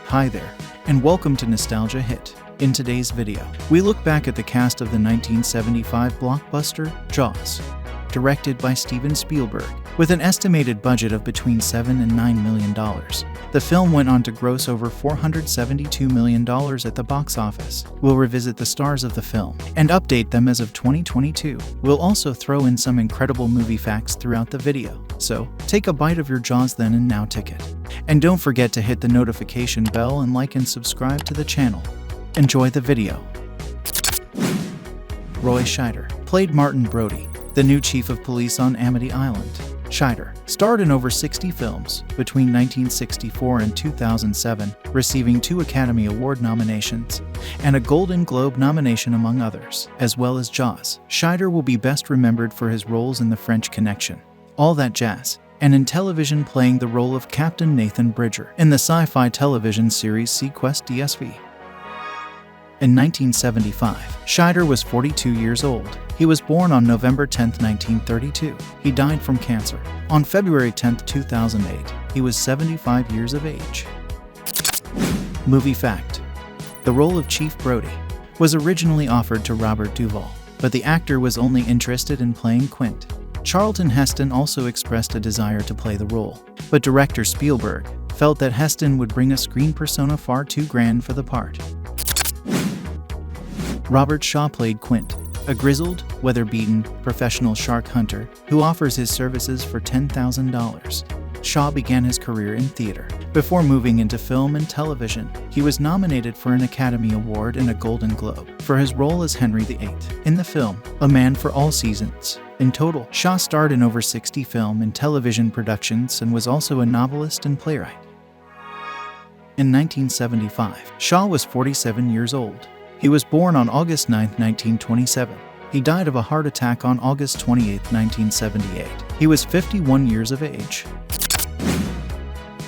Hi there, and welcome to Nostalgia Hit. In today's video, we look back at the cast of the 1975 blockbuster, Jaws. Directed by Steven Spielberg, with an estimated budget of between $7 and $9 million. The film went on to gross over $472 million at the box office. We'll revisit the stars of the film and update them as of 2022. We'll also throw in some incredible movie facts throughout the video. So, take a bite of your Jaws then and now ticket. And don't forget to hit the notification bell and like and subscribe to the channel. Enjoy the video. Roy Scheider played Martin Brody, the new chief of police on Amity Island. Scheider starred in over 60 films between 1964 and 2007, receiving 2 Academy Award nominations and a Golden Globe nomination among others, as well as Jaws. Scheider will be best remembered for his roles in The French Connection, All That Jazz, and in television playing the role of Captain Nathan Bridger in the sci-fi television series Sequest DSV. In 1975, Scheider was 42 years old. He was born on November 10, 1932. He died from cancer on February 10, 2008. He was 75 years of age. Movie fact: the role of Chief Brody was originally offered to Robert Duvall, but the actor was only interested in playing Quint. Charlton Heston also expressed a desire to play the role, but director Spielberg felt that Heston would bring a screen persona far too grand for the part. Robert Shaw played Quint, a grizzled, weather-beaten, professional shark hunter who offers his services for $10,000. Shaw began his career in theater before moving into film and television. He was nominated for an Academy Award and a Golden Globe for his role as Henry VIII in the film A Man for All Seasons. In total, Shaw starred in over 60 film and television productions and was also a novelist and playwright. In 1975, Shaw was 47 years old. He was born on August 9, 1927. He died of a heart attack on August 28, 1978. He was 51 years of age.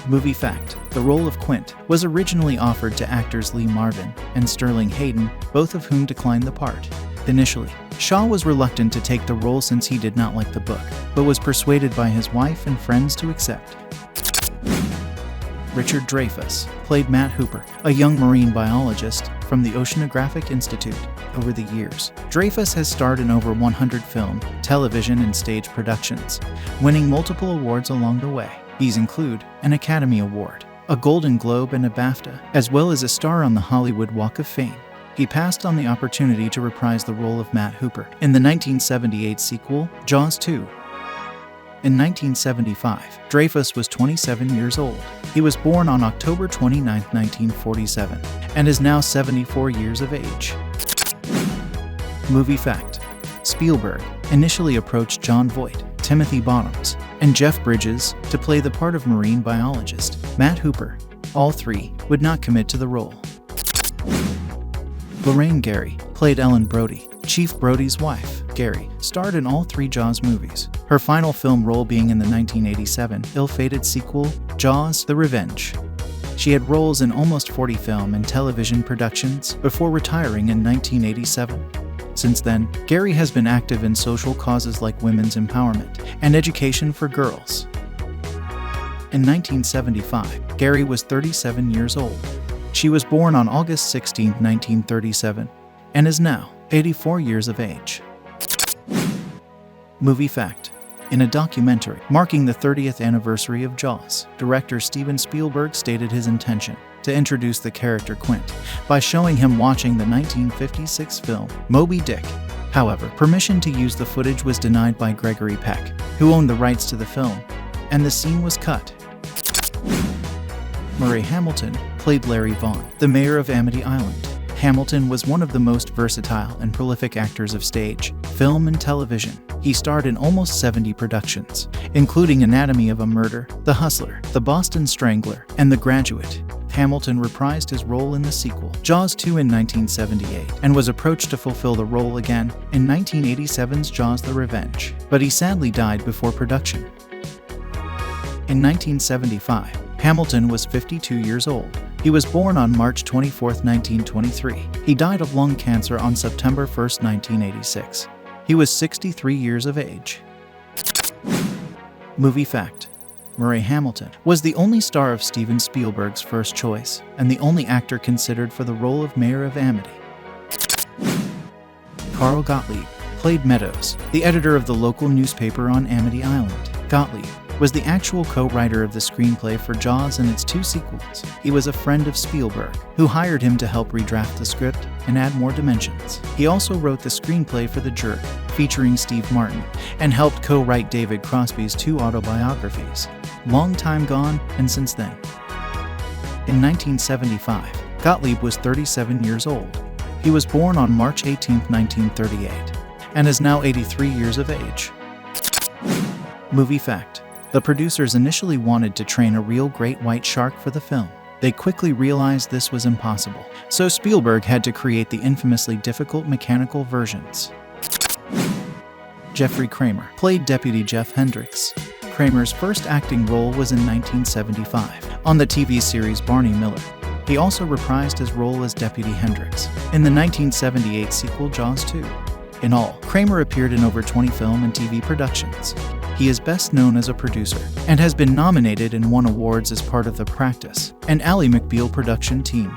Movie fact: the role of Quint was originally offered to actors Lee Marvin and Sterling Hayden, both of whom declined the part. Initially, Shaw was reluctant to take the role since he did not like the book, but was persuaded by his wife and friends to accept. Richard Dreyfuss played Matt Hooper, a young marine biologist from the Oceanographic Institute. Over the years, Dreyfuss has starred in over 100 film, television, and stage productions, winning multiple awards along the way. These include an Academy Award, a Golden Globe, and a BAFTA, as well as a star on the Hollywood Walk of Fame. He passed on the opportunity to reprise the role of Matt Hooper in the 1978 sequel, Jaws 2. In 1975, Dreyfuss was 27 years old. He was born on October 29, 1947, and is now 74 years of age. Movie fact: Spielberg initially approached Jon Voight, Timothy Bottoms, and Jeff Bridges to play the part of marine biologist Matt Hooper. All 3 would not commit to the role. Lorraine Gary played Ellen Brody, Chief Brody's wife. Gary starred in all 3 Jaws movies, her final film role being in the 1987 ill-fated sequel, Jaws: The Revenge. She had roles in almost 40 film and television productions before retiring in 1987. Since then, Gary has been active in social causes like women's empowerment and education for girls. In 1975, Gary was 37 years old. She was born on August 16, 1937, and is now 84 years of age. Movie fact: in a documentary marking the 30th anniversary of Jaws, director Steven Spielberg stated his intention to introduce the character Quint by showing him watching the 1956 film Moby Dick. However, permission to use the footage was denied by Gregory Peck, who owned the rights to the film, and the scene was cut. Murray Hamilton played Larry Vaughn, the mayor of Amity Island. Hamilton was one of the most versatile and prolific actors of stage, film, and television. He starred in almost 70 productions, including Anatomy of a Murder, The Hustler, The Boston Strangler, and The Graduate. Hamilton reprised his role in the sequel, Jaws 2, in 1978, and was approached to fulfill the role again in 1987's Jaws: The Revenge, but he sadly died before production. In 1975, Hamilton was 52 years old. He was born on March 24, 1923. He died of lung cancer on September 1, 1986. He was 63 years of age. Movie fact: Murray Hamilton, was the only star of Steven Spielberg's first choice and the only actor considered for the role of Mayor of Amity. Carl Gottlieb played Meadows, the editor of the local newspaper on Amity Island. Gottlieb was the actual co-writer of the screenplay for Jaws and its 2 sequels. He was a friend of Spielberg, who hired him to help redraft the script and add more dimensions. He also wrote the screenplay for The Jerk, featuring Steve Martin, and helped co-write David Crosby's 2 autobiographies, Long Time Gone and Since Then. In 1975, Gottlieb was 37 years old. He was born on March 18, 1938, and is now 83 years of age. Movie fact: the producers initially wanted to train a real great white shark for the film. They quickly realized this was impossible, so Spielberg had to create the infamously difficult mechanical versions. Jeffrey Kramer played Deputy Jeff Hendricks. Kramer's first acting role was in 1975 on the TV series Barney Miller. He also reprised his role as Deputy Hendricks in the 1978 sequel Jaws 2. In all, Kramer appeared in over 20 film and TV productions. He is best known as a producer and has been nominated and won awards as part of The Practice and Ally McBeal production team.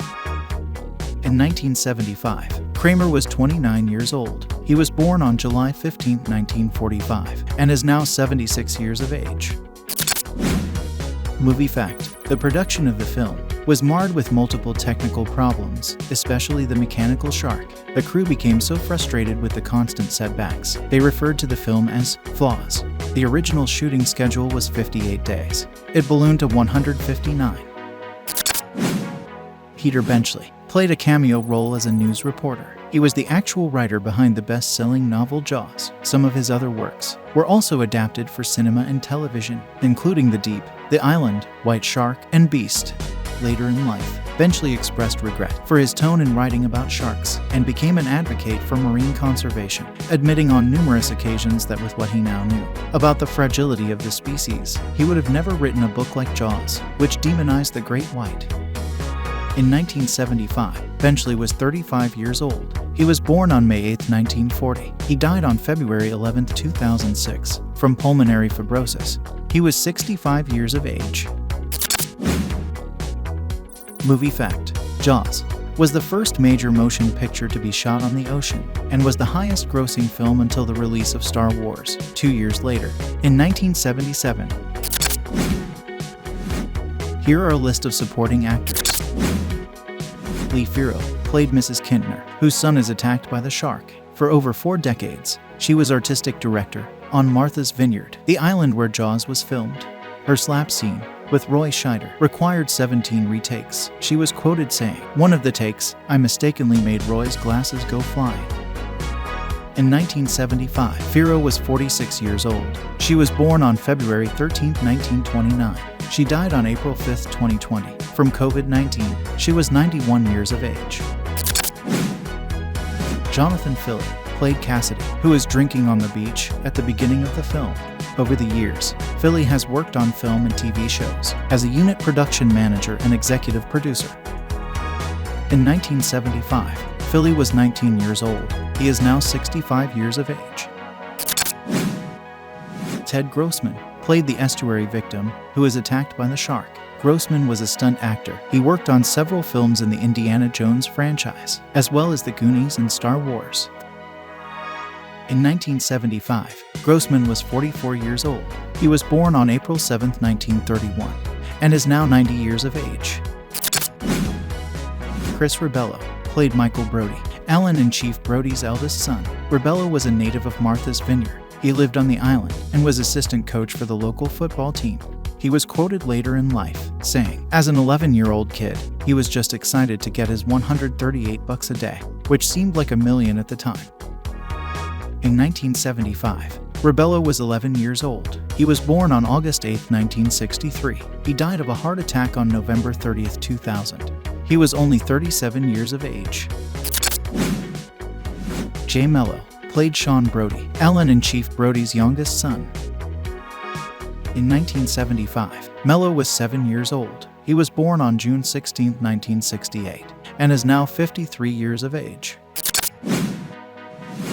In 1975, Kramer was 29 years old. He was born on July 15, 1945, and is now 76 years of age. Movie fact: the production of the film was marred with multiple technical problems, especially the mechanical shark. The crew became so frustrated with the constant setbacks, they referred to the film as flaws. The original shooting schedule was 58 days. It ballooned to 159. Peter Benchley played a cameo role as a news reporter. He was the actual writer behind the best-selling novel Jaws. Some of his other works were also adapted for cinema and television, including The Deep, The Island, White Shark, and Beast. Later in life, Benchley expressed regret for his tone in writing about sharks and became an advocate for marine conservation, admitting on numerous occasions that with what he now knew about the fragility of the species, he would have never written a book like Jaws, which demonized the great white. In 1975, Benchley was 35 years old. He was born on May 8, 1940. He died on February 11, 2006, from pulmonary fibrosis. He was 65 years of age. Movie fact: Jaws was the first major motion picture to be shot on the ocean and was the highest-grossing film until the release of Star Wars 2 years later, in 1977. Here are a list of supporting actors. FIERRO played Mrs. KINTNER, whose son is attacked by the shark. For over 4 decades, she was artistic director on Martha's Vineyard, the island where Jaws was filmed. Her slap scene with Roy Scheider required 17 retakes. She was quoted saying, "One of the takes, I mistakenly made Roy's glasses go flying." In 1975, FIERRO was 46 years old. She was born on February 13, 1929. She died on April 5, 2020, from COVID-19. She was 91 years of age. Jonathan Filley played Cassidy, who is drinking on the beach at the beginning of the film. Over the years, Filley has worked on film and TV shows as a unit production manager and executive producer. In 1975, Filley was 19 years old. He is now 65 years of age. Ted Grossman played the estuary victim who is attacked by the shark. Grossman was a stunt actor. He worked on several films in the Indiana Jones franchise, as well as The Goonies and Star Wars. In 1975, Grossman was 44 years old. He was born on April 7, 1931, and is now 90 years of age. Chris REBELLO played Michael Brody, Alan and Chief Brody's eldest son. REBELLO was a native of Martha's Vineyard. He lived on the island and was assistant coach for the local football team. He was quoted later in life, saying, "As an 11-year-old kid, he was just excited to get his $138 a day, which seemed like $1 million at the time." In 1975, REBELLO was 11 years old. He was born on August 8, 1963. He died of a heart attack on November 30, 2000. He was only 37 years of age. MELLO played Sean Brody, Alan and Chief Brody's youngest son. In 1975, MELLO was 7 years old. He was born on June 16, 1968, and is now 53 years of age.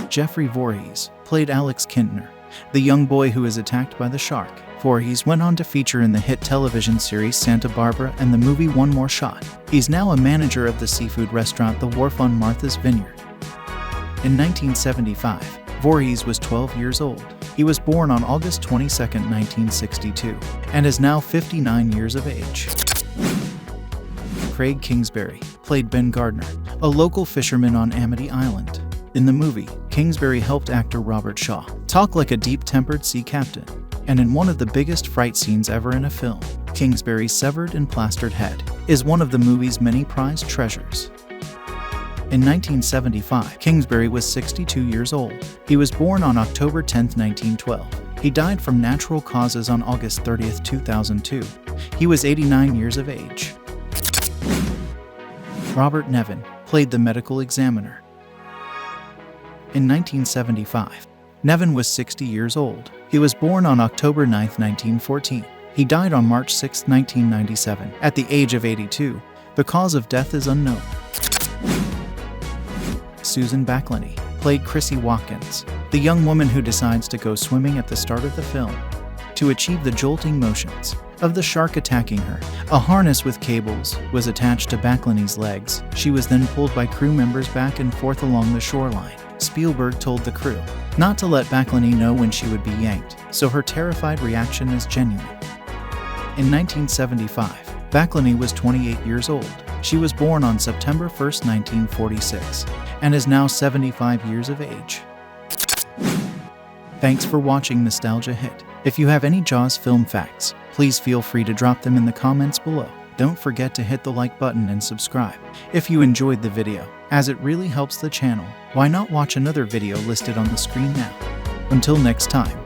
Jeffrey VOORHEES played Alex KINTNER, the young boy who is attacked by the shark. Voorhees went on to feature in the hit television series Santa Barbara and the movie One More Shot. He's now a manager of the seafood restaurant The Wharf on Martha's Vineyard. In 1975, Voorhees was 12 years old. He was born on August 22, 1962, and is now 59 years of age. Craig Kingsbury played Ben Gardner, a local fisherman on Amity Island. In the movie, Kingsbury helped actor Robert Shaw talk like a deep-tempered sea captain, and in one of the biggest fright scenes ever in a film, Kingsbury's severed and plastered head is one of the movie's many prized treasures. In 1975, Kingsbury was 62 years old. He was born on October 10, 1912. He died from natural causes on August 30, 2002. He was 89 years of age. Robert Nevin played the medical examiner. In 1975, Nevin was 60 years old. He was born on October 9, 1914. He died on March 6, 1997, at the age of 82. The cause of death is unknown. Susan Backlinie played Chrissy Watkins, the young woman who decides to go swimming at the start of the film. To achieve the jolting motions of the shark attacking her, a harness with cables was attached to Backlinie's legs. She was then pulled by crew members back and forth along the shoreline. Spielberg told the crew not to let Backlinie know when she would be yanked, so her terrified reaction is genuine. In 1975, Backlinie was 28 years old. She was born on September 1, 1946, and is now 75 years of age. Thanks for watching Nostalgia Hit. If you have any Jaws film facts, please feel free to drop them in the comments below. Don't forget to hit the like button and subscribe if you enjoyed the video, as it really helps the channel. Why not watch another video listed on the screen now? Until next time.